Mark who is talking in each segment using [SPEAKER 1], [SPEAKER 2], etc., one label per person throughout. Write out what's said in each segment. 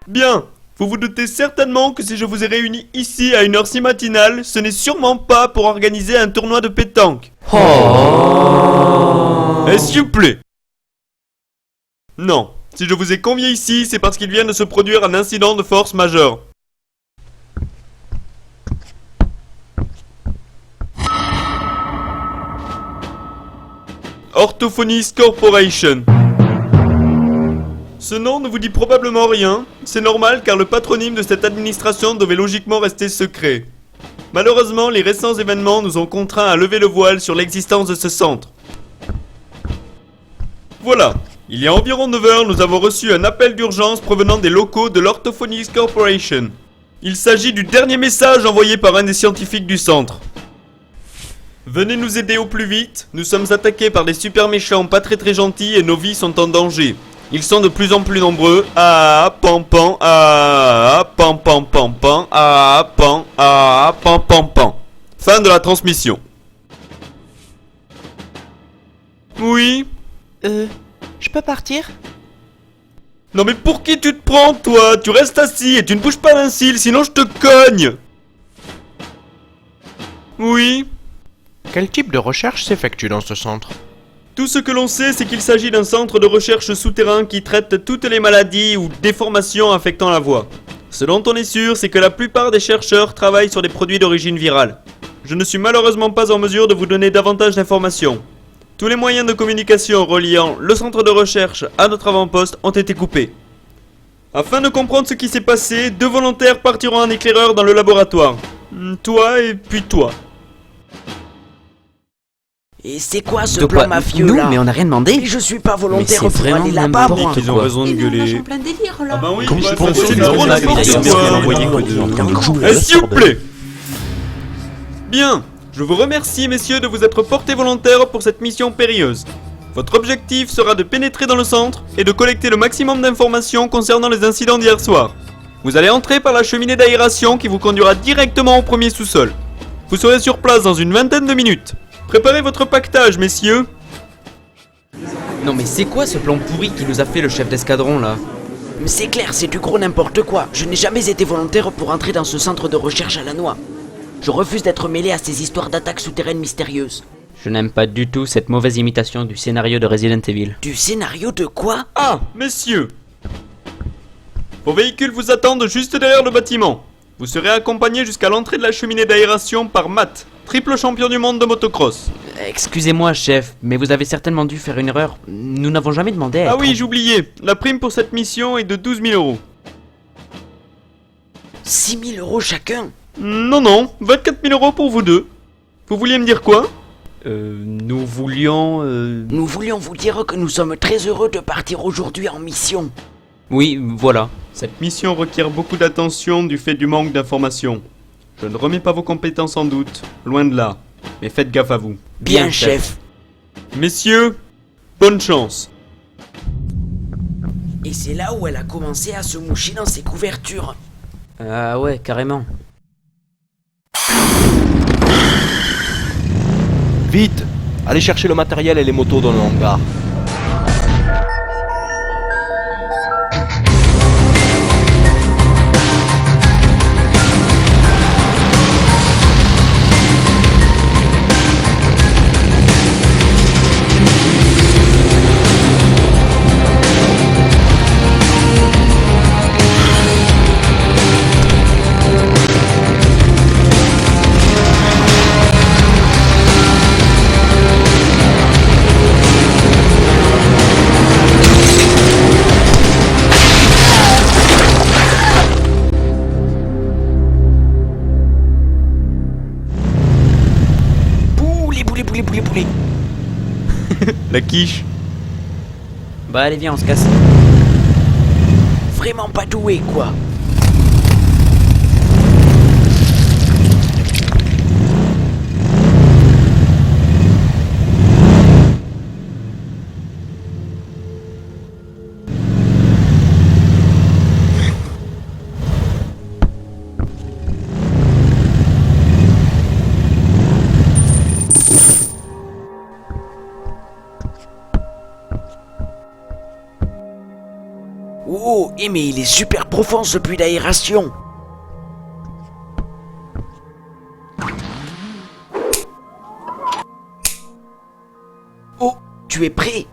[SPEAKER 1] Bien, vous vous doutez certainement que si je vous ai réunis ici à une heure si matinale, ce n'est sûrement pas pour organiser un tournoi de pétanque. S'il vous plaît. Non, si je vous ai convié ici, c'est parce qu'il vient de se produire un incident de force majeure. Orthophonist Corporation. Ce nom ne vous dit probablement rien, c'est normal car le patronyme de cette administration devait logiquement rester secret. Malheureusement, les récents événements nous ont contraints à lever le voile sur l'existence de ce centre. Voilà, il y a environ 9 heures, nous avons reçu un appel d'urgence provenant des locaux de l'Orthophonist Corporation. Il s'agit du dernier message envoyé par un des scientifiques du centre. Venez nous aider au plus vite, nous sommes attaqués par des super méchants pas très gentils et nos vies sont en danger. Ils sont de plus en plus nombreux. Ah, pam pam, ah, pam pam pam pam, ah, pam pam pam. Fin de la transmission. Oui?
[SPEAKER 2] Je peux partir?
[SPEAKER 1] Non mais pour qui tu te prends, toi? Tu restes assis et tu ne bouges pas d'un cil, sinon je te cogne. Oui?
[SPEAKER 2] Quel type de recherche s'effectue dans ce centre?
[SPEAKER 1] Tout ce que l'on sait, c'est qu'il s'agit d'un centre de recherche souterrain qui traite toutes les maladies ou déformations affectant la voix. Ce dont on est sûr, c'est que la plupart des chercheurs travaillent sur des produits d'origine virale. Je ne suis malheureusement pas en mesure de vous donner davantage d'informations. Tous les moyens de communication reliant le centre de recherche à notre avant-poste ont été coupés. Afin de comprendre ce qui s'est passé, 2 volontaires partiront en éclaireur dans le laboratoire. Toi et puis toi.
[SPEAKER 3] Et c'est quoi ce plan mafieux
[SPEAKER 4] nous,
[SPEAKER 3] là?
[SPEAKER 4] mais on n'a rien demandé.
[SPEAKER 3] Mais je suis pas volontaire
[SPEAKER 4] Mais c'est
[SPEAKER 3] pour
[SPEAKER 4] vraiment
[SPEAKER 3] aller là-bas,
[SPEAKER 4] n'importe
[SPEAKER 3] moi.
[SPEAKER 1] Ils ont raison de
[SPEAKER 5] Et non, là, je suis
[SPEAKER 1] gueuler.
[SPEAKER 5] en plein délire là.
[SPEAKER 1] Ah bah oui,
[SPEAKER 2] Comme
[SPEAKER 1] bah,
[SPEAKER 2] pour
[SPEAKER 1] c'est
[SPEAKER 2] ça,
[SPEAKER 1] trop
[SPEAKER 2] c'est
[SPEAKER 1] n'importe
[SPEAKER 2] c'est
[SPEAKER 1] quoi. S'il vous plaît. Bien, je vous remercie messieurs de vous être portés volontaires pour cette mission périlleuse. Votre objectif sera de pénétrer dans le centre et de collecter le maximum d'informations concernant les incidents d'hier soir. Vous allez entrer par la cheminée d'aération qui vous conduira directement au premier sous-sol. Vous serez sur place dans une vingtaine de minutes. Préparez votre pactage, messieurs.
[SPEAKER 4] Non mais c'est quoi ce plan pourri qui nous a fait le chef d'escadron là?
[SPEAKER 3] Mais c'est clair, c'est du gros n'importe quoi. Je n'ai jamais été volontaire pour entrer dans ce centre de recherche à la noix. Je refuse d'être mêlé à ces histoires d'attaques souterraines mystérieuses.
[SPEAKER 4] Je n'aime pas du tout cette mauvaise imitation du scénario de Resident Evil.
[SPEAKER 3] Du scénario de quoi?
[SPEAKER 1] Ah, messieurs. Vos véhicules vous attendent juste derrière le bâtiment. Vous serez accompagnés jusqu'à l'entrée de la cheminée d'aération par Matt, triple champion du monde de motocross.
[SPEAKER 4] Excusez-moi chef, mais vous avez certainement dû faire une erreur. Nous n'avons jamais demandé à
[SPEAKER 1] Ah
[SPEAKER 4] être-
[SPEAKER 1] oui, j'oubliais. La prime pour cette mission est de 12 000 euros.
[SPEAKER 3] 6 000 euros chacun?
[SPEAKER 1] Non, 24 000 euros pour vous deux. Vous vouliez me dire quoi?
[SPEAKER 4] Nous voulions...
[SPEAKER 3] Nous voulions vous dire que nous sommes très heureux de partir aujourd'hui en mission.
[SPEAKER 4] Oui, voilà.
[SPEAKER 1] Cette mission requiert beaucoup d'attention du fait du manque d'informations. Je ne remets pas vos compétences en doute, loin de là. Mais faites gaffe à vous.
[SPEAKER 3] Bien, chef.
[SPEAKER 1] Messieurs, bonne chance.
[SPEAKER 3] Et c'est là où elle a commencé à se moucher dans ses couvertures.
[SPEAKER 4] Ah ouais, carrément.
[SPEAKER 2] Vite! Allez chercher le matériel et les motos dans le hangar.
[SPEAKER 3] Poulet.
[SPEAKER 1] La quiche.
[SPEAKER 4] Bah allez viens, on se casse.
[SPEAKER 3] Vraiment pas doué, quoi. Oh, mais il est super profond ce puits d'aération. Oh, tu es prêt?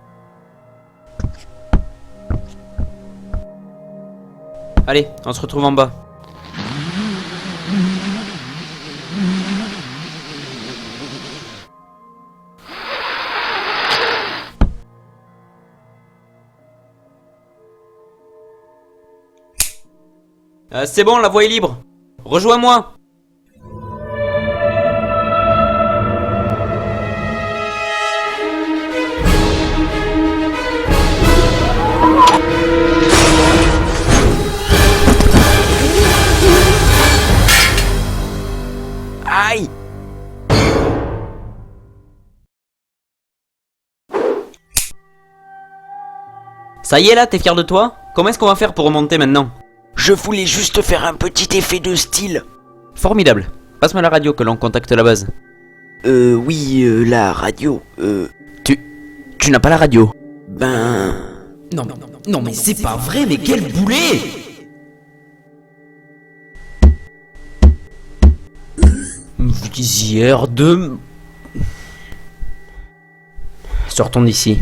[SPEAKER 4] Allez, on se retrouve en bas. C'est bon, la voie est libre. Rejoins-moi.
[SPEAKER 3] Aïe!
[SPEAKER 4] Ça y est là, t'es fier de toi? Comment est-ce qu'on va faire pour remonter maintenant?
[SPEAKER 3] Je voulais juste faire un petit effet de style.
[SPEAKER 4] Formidable. Passe-moi la radio que l'on contacte la base.
[SPEAKER 3] Oui, la radio.
[SPEAKER 4] Tu n'as pas la radio?
[SPEAKER 3] Ben...
[SPEAKER 4] Non, mais c'est pas vrai, mais quel boulet! Visière de... Sortons d'ici.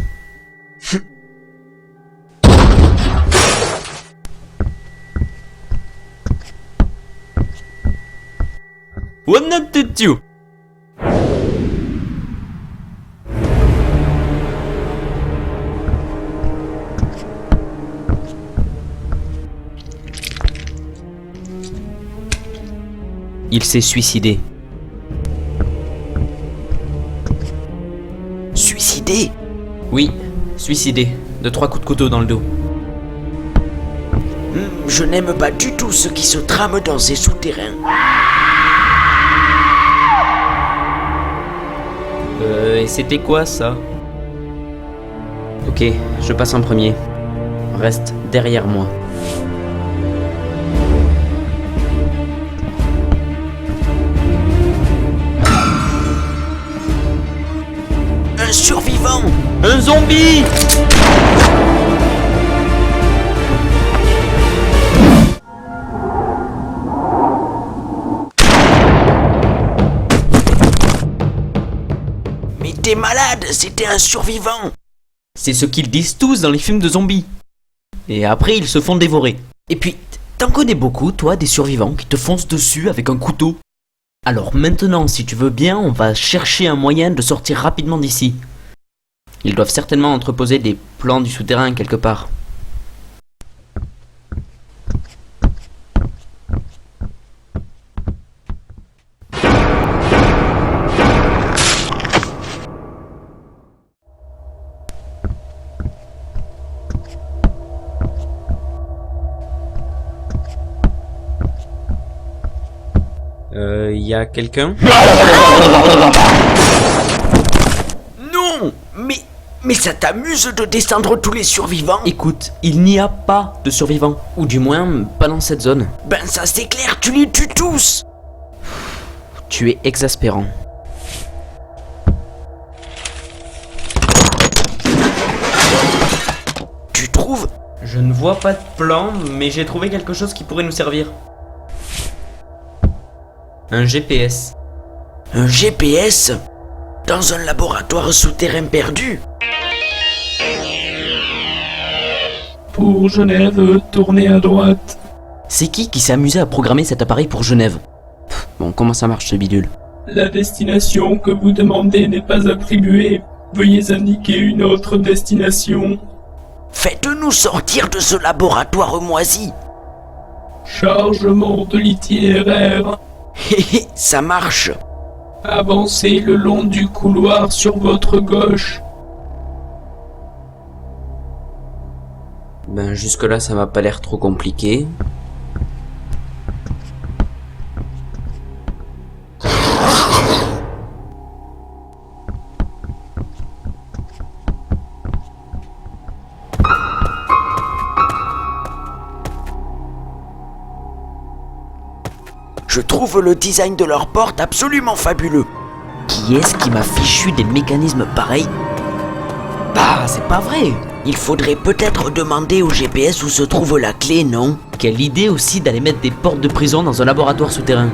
[SPEAKER 4] What not did you? Il s'est suicidé.
[SPEAKER 3] Suicidé?
[SPEAKER 4] Oui, suicidé. De 3 coups de couteau dans le dos.
[SPEAKER 3] Je n'aime pas du tout ce qui se trame dans ces souterrains.
[SPEAKER 4] Et c'était quoi ça? Ok, je passe en premier. Reste derrière moi.
[SPEAKER 3] Un survivant!
[SPEAKER 4] Un zombie!
[SPEAKER 3] Mais t'es malade, c'était un survivant!
[SPEAKER 4] C'est ce qu'ils disent tous dans les films de zombies. Et après, ils se font dévorer. Et puis, t'en connais beaucoup, toi, des survivants qui te foncent dessus avec un couteau. Alors maintenant, si tu veux bien, on va chercher un moyen de sortir rapidement d'ici. Ils doivent certainement entreposer des plans du souterrain quelque part. Y a quelqu'un?
[SPEAKER 3] Non! Mais ça t'amuse de descendre tous les survivants?
[SPEAKER 4] Écoute, il n'y a pas de survivants. Ou du moins, pas dans cette zone.
[SPEAKER 3] Ben ça c'est clair, tu les tues tous!
[SPEAKER 4] Tu es exaspérant.
[SPEAKER 3] Tu trouves?
[SPEAKER 4] Je ne vois pas de plan, mais j'ai trouvé quelque chose qui pourrait nous servir. Un GPS.
[SPEAKER 3] Un GPS? Dans un laboratoire souterrain perdu?
[SPEAKER 5] Pour Genève, tournez à droite.
[SPEAKER 4] C'est qui s'est amusé à programmer cet appareil pour Genève? Bon, comment ça marche ce bidule?
[SPEAKER 5] La destination que vous demandez n'est pas attribuée. Veuillez indiquer une autre destination.
[SPEAKER 3] Faites-nous sortir de ce laboratoire moisi.
[SPEAKER 5] Chargement de l'itinéraire.
[SPEAKER 3] Hé, ça marche.
[SPEAKER 5] Avancez le long du couloir sur votre gauche.
[SPEAKER 4] Ben jusque-là ça m'a pas l'air trop compliqué.
[SPEAKER 3] Je trouve le design de leur porte absolument fabuleux.
[SPEAKER 4] Qui est-ce qui m'a fichu des mécanismes pareils? Bah c'est pas vrai.
[SPEAKER 3] Il faudrait peut-être demander au GPS où se trouve la clé, non?
[SPEAKER 4] Quelle idée aussi d'aller mettre des portes de prison dans un laboratoire souterrain.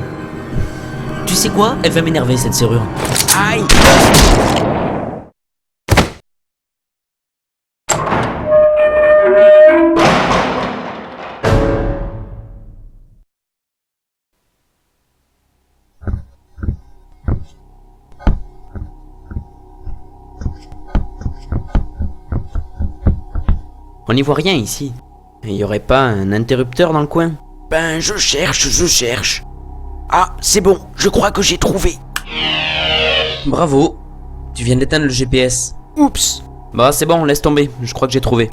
[SPEAKER 4] Tu sais quoi? Elle va m'énerver cette serrure.
[SPEAKER 3] Aïe!
[SPEAKER 4] On n'y voit rien ici. Il y aurait pas un interrupteur dans le coin?
[SPEAKER 3] Ben, je cherche. Ah, c'est bon, je crois que j'ai trouvé.
[SPEAKER 4] Bravo. Tu viens d'éteindre le GPS.
[SPEAKER 3] Oups.
[SPEAKER 4] Bah c'est bon, laisse tomber. Je crois que j'ai trouvé.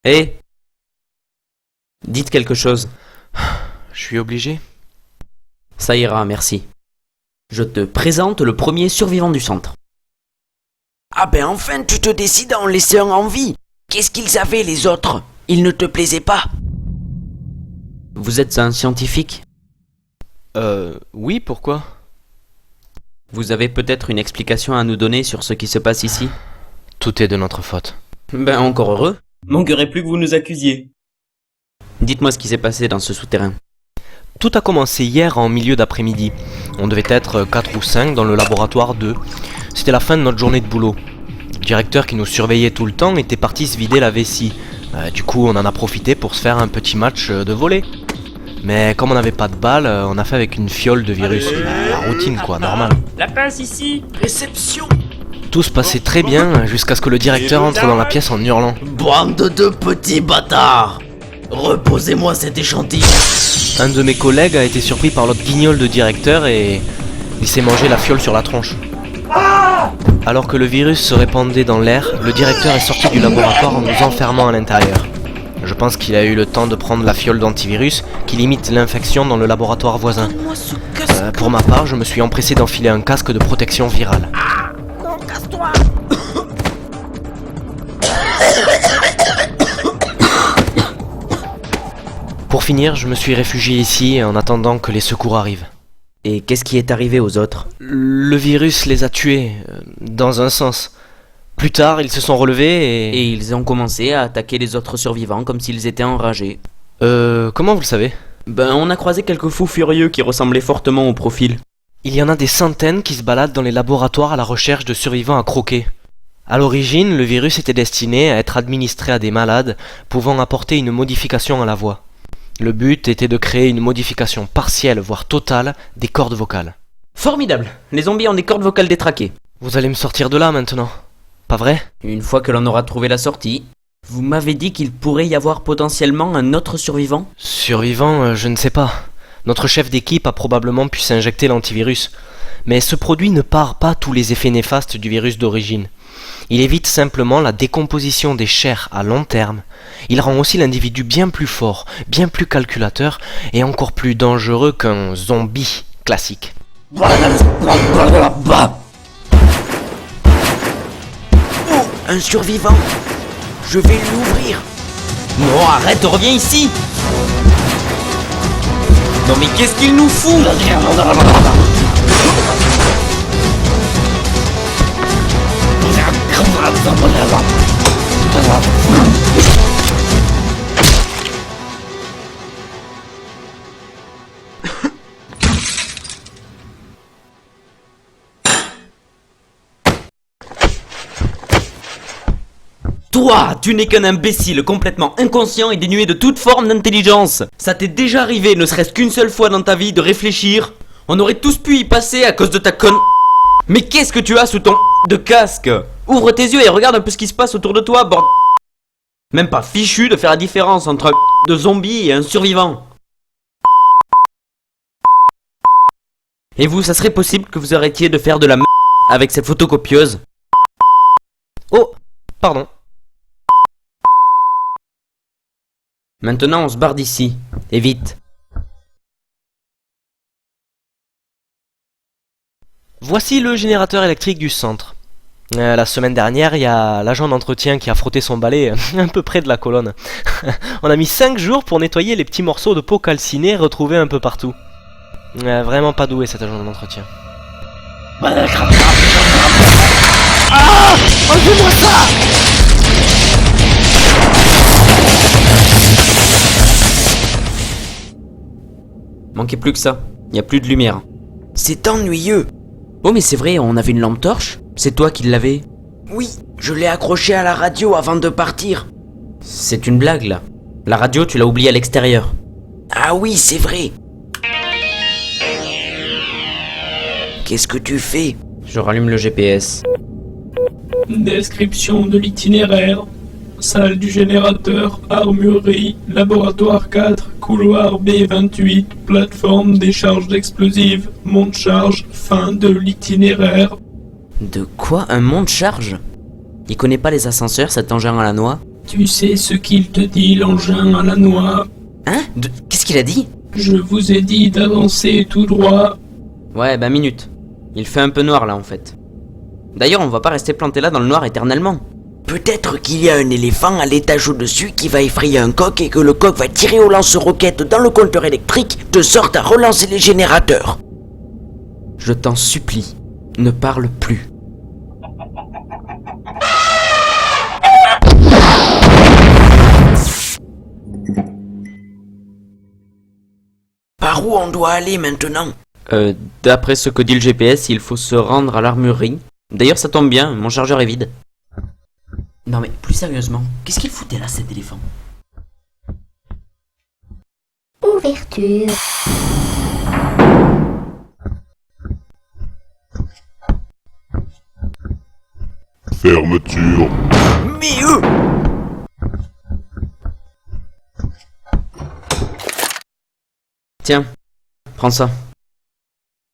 [SPEAKER 4] Hé! Dites quelque chose.
[SPEAKER 2] Je suis obligé.
[SPEAKER 4] Ça ira, merci. Je te présente le premier survivant du centre.
[SPEAKER 3] Ah ben enfin, tu te décides à en laisser un en vie. Qu'est-ce qu'ils avaient les autres? Ils ne te plaisaient pas?
[SPEAKER 4] Vous êtes un scientifique?
[SPEAKER 2] Oui, pourquoi?
[SPEAKER 4] Vous avez peut-être une explication à nous donner sur ce qui se passe ici?
[SPEAKER 2] Tout est de notre faute.
[SPEAKER 4] Ben encore heureux.
[SPEAKER 1] Manquerait plus que vous nous accusiez.
[SPEAKER 4] Dites-moi ce qui s'est passé dans ce souterrain.
[SPEAKER 2] Tout a commencé hier en milieu d'après-midi. On devait être 4 ou 5 dans le laboratoire 2. C'était la fin de notre journée de boulot. Le directeur qui nous surveillait tout le temps était parti se vider la vessie. Du coup, on en a profité pour se faire un petit match de volley. Mais comme on n'avait pas de balles, on a fait avec une fiole de virus. La routine quoi, normal.
[SPEAKER 5] La pince ici.
[SPEAKER 3] Réception.
[SPEAKER 2] Tout se passait très bien jusqu'à ce que le directeur entre dans la pièce en hurlant.
[SPEAKER 3] Bande de petits bâtards. Reposez-moi cet échantillon.
[SPEAKER 2] Un de mes collègues a été surpris par l'autre guignol de directeur et il s'est mangé la fiole sur la tronche. Alors que le virus se répandait dans l'air, le directeur est sorti du laboratoire en nous enfermant à l'intérieur. Je pense qu'il a eu le temps de prendre la fiole d'antivirus qui limite l'infection dans le laboratoire voisin.
[SPEAKER 3] Moi ce casque.
[SPEAKER 2] Pour ma part, je me suis empressé d'enfiler un casque de protection virale.
[SPEAKER 3] Non, casse-toi.
[SPEAKER 2] Pour finir, je me suis réfugié ici en attendant que les secours arrivent.
[SPEAKER 4] Et qu'est-ce qui est arrivé aux autres?
[SPEAKER 2] Le virus les a tués, dans un sens. Plus tard, ils se sont relevés
[SPEAKER 4] Et ils ont commencé à attaquer les autres survivants comme s'ils étaient enragés.
[SPEAKER 2] Comment vous le savez?
[SPEAKER 4] Ben, on a croisé quelques fous furieux qui ressemblaient fortement au profil.
[SPEAKER 2] Il y en a des centaines qui se baladent dans les laboratoires à la recherche de survivants à croquer. À l'origine, le virus était destiné à être administré à des malades pouvant apporter une modification à la voix. Le but était de créer une modification partielle, voire totale, des cordes vocales.
[SPEAKER 4] Formidable! Les zombies ont des cordes vocales détraquées.
[SPEAKER 2] Vous allez me sortir de là maintenant, pas vrai?
[SPEAKER 4] Une fois que l'on aura trouvé la sortie, vous m'avez dit qu'il pourrait y avoir potentiellement un autre survivant?
[SPEAKER 2] Survivant, je ne sais pas. Notre chef d'équipe a probablement pu s'injecter l'antivirus. Mais ce produit ne pare pas tous les effets néfastes du virus d'origine. Il évite simplement la décomposition des chairs à long terme. Il rend aussi l'individu bien plus fort, bien plus calculateur et encore plus dangereux qu'un zombie classique.
[SPEAKER 3] Oh, un survivant. Je vais lui ouvrir.
[SPEAKER 4] Non, arrête, reviens ici! Non mais qu'est-ce qu'il nous fout? Toi, tu n'es qu'un imbécile complètement inconscient et dénué de toute forme d'intelligence. Ça t'est déjà arrivé, ne serait-ce qu'une seule fois dans ta vie, de réfléchir? On aurait tous pu y passer à cause de ta conne... Mais qu'est-ce que tu as sous ton... de casque? Ouvre tes yeux et regarde un peu ce qui se passe autour de toi, bord... Même pas fichu de faire la différence entre un de zombie et un survivant. Et vous, ça serait possible que vous arrêtiez de faire de la avec cette photocopieuse?
[SPEAKER 2] Oh, pardon.
[SPEAKER 4] Maintenant, on se barre d'ici. Et vite.
[SPEAKER 2] Voici le générateur électrique du centre. La semaine dernière, il y a l'agent d'entretien qui a frotté son balai un peu près de la colonne. On a mis 5 jours pour nettoyer les petits morceaux de peau calcinée retrouvés un peu partout. Vraiment pas doué cet agent d'entretien. Ah! Enlevez-moi ça!
[SPEAKER 4] Manquait plus que ça. Y a plus de lumière.
[SPEAKER 3] C'est ennuyeux.
[SPEAKER 4] Oh mais c'est vrai, on avait une lampe torche. C'est toi qui l'avais.
[SPEAKER 3] Oui, je l'ai accroché à la radio avant de partir.
[SPEAKER 4] C'est une blague là. La radio, tu l'as oubliée à l'extérieur.
[SPEAKER 3] Ah oui, c'est vrai. Qu'est-ce que tu fais?
[SPEAKER 4] Je rallume le GPS.
[SPEAKER 5] Description de l'itinéraire. Salle du générateur, armurerie, laboratoire 4, couloir B28, plateforme décharge d'explosifs, monte-charge, fin de l'itinéraire.
[SPEAKER 4] De quoi? Un monte-charge? Il connaît pas les ascenseurs, cet engin à la noix?
[SPEAKER 5] Tu sais ce qu'il te dit, l'engin à la noix?
[SPEAKER 4] Hein? Qu'est-ce qu'il a dit?
[SPEAKER 5] Je vous ai dit d'avancer tout droit.
[SPEAKER 4] Ouais, bah minute. Il fait un peu noir là en fait. D'ailleurs, on va pas rester planté là dans le noir éternellement.
[SPEAKER 3] Peut-être qu'il y a un éléphant à l'étage au-dessus qui va effrayer un coq et que le coq va tirer au lance-roquette dans le compteur électrique de sorte à relancer les générateurs.
[SPEAKER 4] Je t'en supplie, ne parle plus.
[SPEAKER 3] Par où on doit aller maintenant?
[SPEAKER 4] D'après ce que dit le GPS, il faut se rendre à l'armurerie. D'ailleurs, ça tombe bien, mon chargeur est vide. Non mais plus sérieusement, qu'est-ce qu'il foutait là cet éléphant?
[SPEAKER 6] Ouverture.
[SPEAKER 7] Fermeture.
[SPEAKER 3] Mais eux!
[SPEAKER 4] Tiens, prends ça.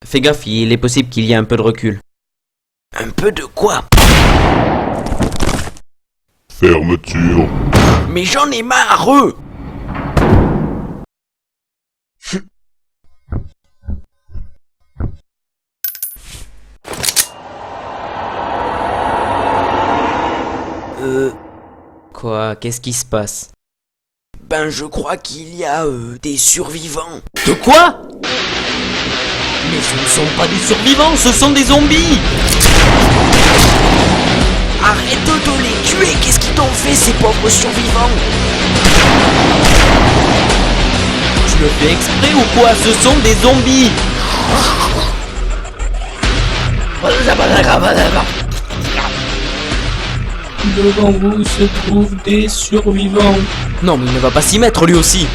[SPEAKER 4] Fais gaffe, il est possible qu'il y ait un peu de recul.
[SPEAKER 3] Un peu de quoi?
[SPEAKER 7] Fermeture.
[SPEAKER 3] Mais j'en ai marre, eux!
[SPEAKER 4] Quoi? Qu'est-ce qui se passe?
[SPEAKER 3] Ben je crois qu'il y a des survivants.
[SPEAKER 4] De quoi? Mais ce ne sont pas des survivants, ce sont des zombies!
[SPEAKER 3] Arrête de les tuer, qu'est-ce qu'ils t'ont fait ces pauvres survivants?
[SPEAKER 4] Tu le fais exprès ou quoi? Ce sont des zombies!
[SPEAKER 5] Devant vous se trouvent des survivants.
[SPEAKER 4] Non mais il ne va pas s'y mettre lui aussi!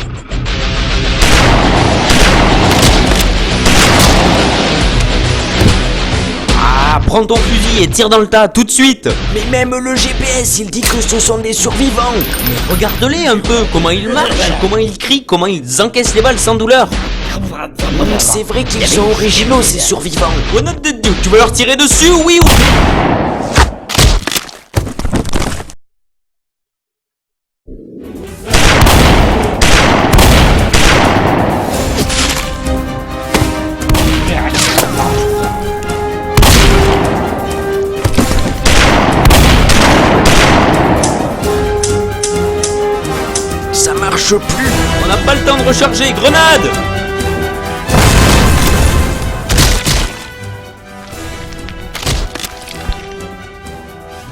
[SPEAKER 4] Ah, prends ton fusil et tire dans le tas, tout de suite!
[SPEAKER 3] Mais même le GPS, il dit que ce sont des survivants.
[SPEAKER 4] Mais regarde-les un peu, comment ils marchent, comment ils crient, comment ils encaissent les balles sans douleur!
[SPEAKER 3] C'est vrai qu'ils sont originaux ces survivants.
[SPEAKER 4] Oh nom de Dieu, tu veux leur tirer dessus, oui ou...
[SPEAKER 3] Ça marche plus.
[SPEAKER 4] On n'a pas le temps de recharger, grenade!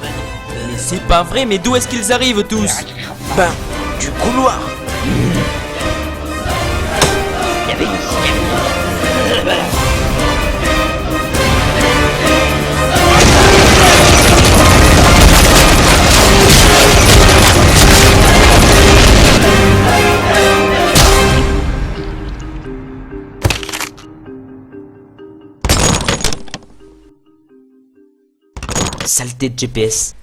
[SPEAKER 4] Mais c'est pas vrai, mais d'où est-ce qu'ils arrivent tous?
[SPEAKER 3] Ben, du couloir.
[SPEAKER 4] Saleté de GPS.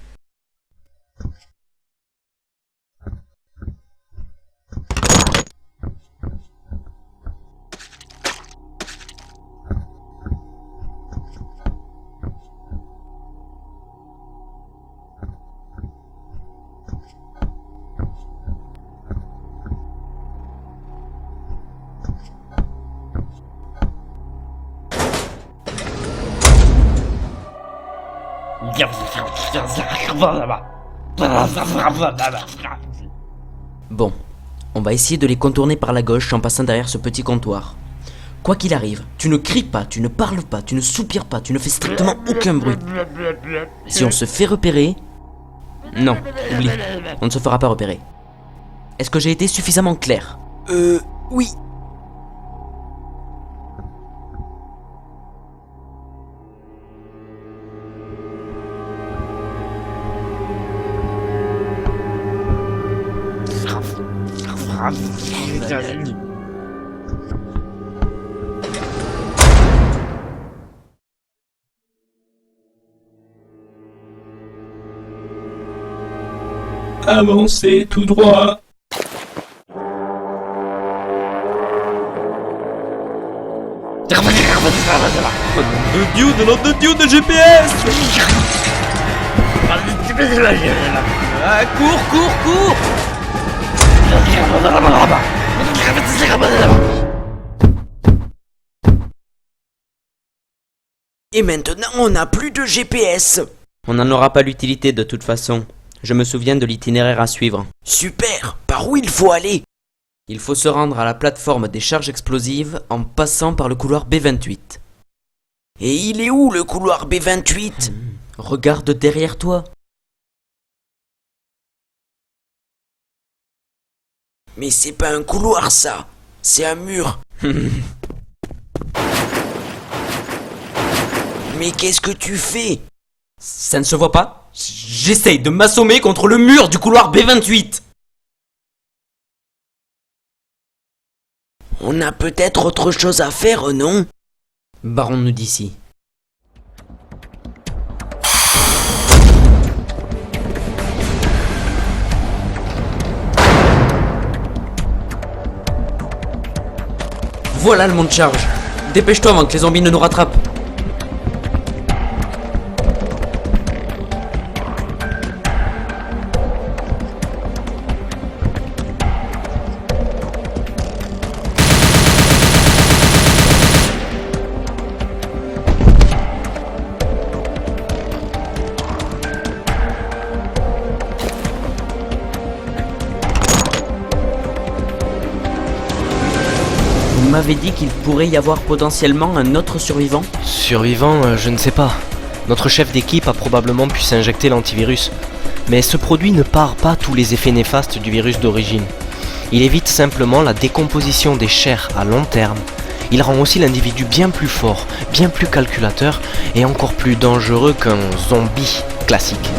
[SPEAKER 4] Bon, on va essayer de les contourner par la gauche en passant derrière ce petit comptoir. Quoi qu'il arrive, tu ne cries pas, tu ne parles pas, tu ne soupires pas, tu ne fais strictement aucun bruit. Si on se fait repérer... Non, oublie, on ne se fera pas repérer. Est-ce que j'ai été suffisamment clair?
[SPEAKER 3] Oui.
[SPEAKER 5] Avancez tout droit.
[SPEAKER 1] De nom de Dieu de GPS.
[SPEAKER 2] Ah, cours!
[SPEAKER 3] Et maintenant, on n'a plus de GPS.
[SPEAKER 4] On n'en aura pas l'utilité de toute façon. Je me souviens de l'itinéraire à suivre.
[SPEAKER 3] Super. Par où il faut aller?
[SPEAKER 4] Il faut se rendre à la plateforme des charges explosives en passant par le couloir B28.
[SPEAKER 3] Et il est où le couloir B28?
[SPEAKER 4] Regarde derrière toi.
[SPEAKER 3] Mais c'est pas un couloir ça, c'est un mur. Mais qu'est-ce que tu fais?
[SPEAKER 4] Ça ne se voit pas? J'essaye de m'assommer contre le mur du couloir B28.
[SPEAKER 3] On a peut-être autre chose à faire, non?
[SPEAKER 4] Barrons-nous d'ici. Voilà le mont de charge. Dépêche-toi avant que les zombies ne nous rattrapent. Vous m'avez dit qu'il pourrait y avoir potentiellement un autre survivant?
[SPEAKER 2] Survivant, je ne sais pas. Notre chef d'équipe a probablement pu s'injecter l'antivirus. Mais ce produit ne pare pas tous les effets néfastes du virus d'origine. Il évite simplement la décomposition des chairs à long terme. Il rend aussi l'individu bien plus fort, bien plus calculateur et encore plus dangereux qu'un zombie classique.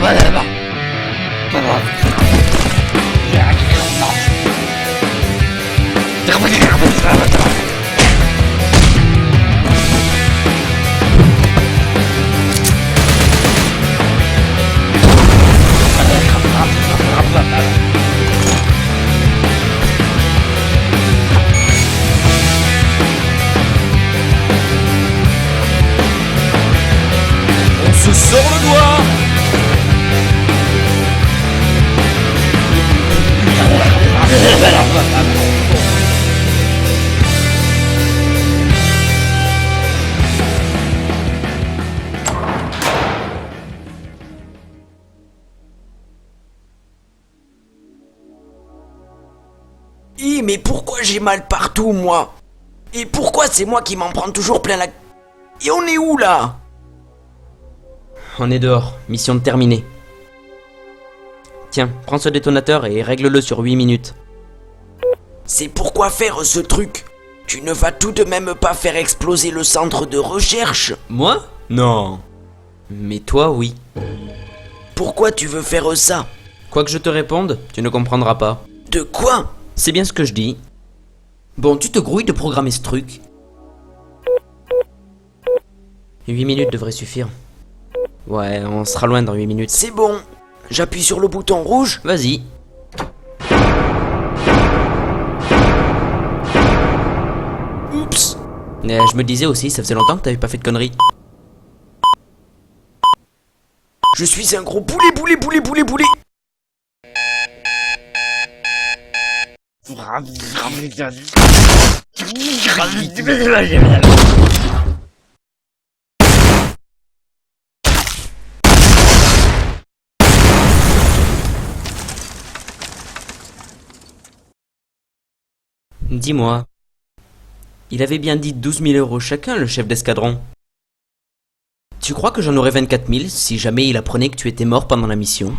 [SPEAKER 4] On se sort le doigt.
[SPEAKER 3] Mais pourquoi j'ai mal partout, moi? Et pourquoi c'est moi qui m'en prends toujours plein la... Et on est où, là?
[SPEAKER 4] On est dehors, mission terminée. Tiens, prends ce détonateur et règle-le sur 8 minutes.
[SPEAKER 3] C'est pourquoi faire ce truc? Tu ne vas tout de même pas faire exploser le centre de recherche?
[SPEAKER 4] Moi? Non. Mais toi, oui.
[SPEAKER 3] Pourquoi tu veux faire ça?
[SPEAKER 4] Quoi que je te réponde, tu ne comprendras pas.
[SPEAKER 3] De quoi?
[SPEAKER 4] C'est bien ce que je dis. Bon, tu te grouilles de programmer ce truc. 8 minutes devrait suffire. Ouais, on sera loin dans 8 minutes.
[SPEAKER 3] C'est bon. J'appuie sur le bouton rouge.
[SPEAKER 4] Vas-y.
[SPEAKER 3] Oups.
[SPEAKER 4] Je me disais aussi, ça faisait longtemps que t'avais pas fait de conneries.
[SPEAKER 3] Je suis un gros boulet.
[SPEAKER 4] Dis-moi, il avait bien dit 12 000 € chacun, le chef d'escadron. Tu crois que j'en aurais 24 000 si jamais il apprenait que tu étais mort pendant la mission?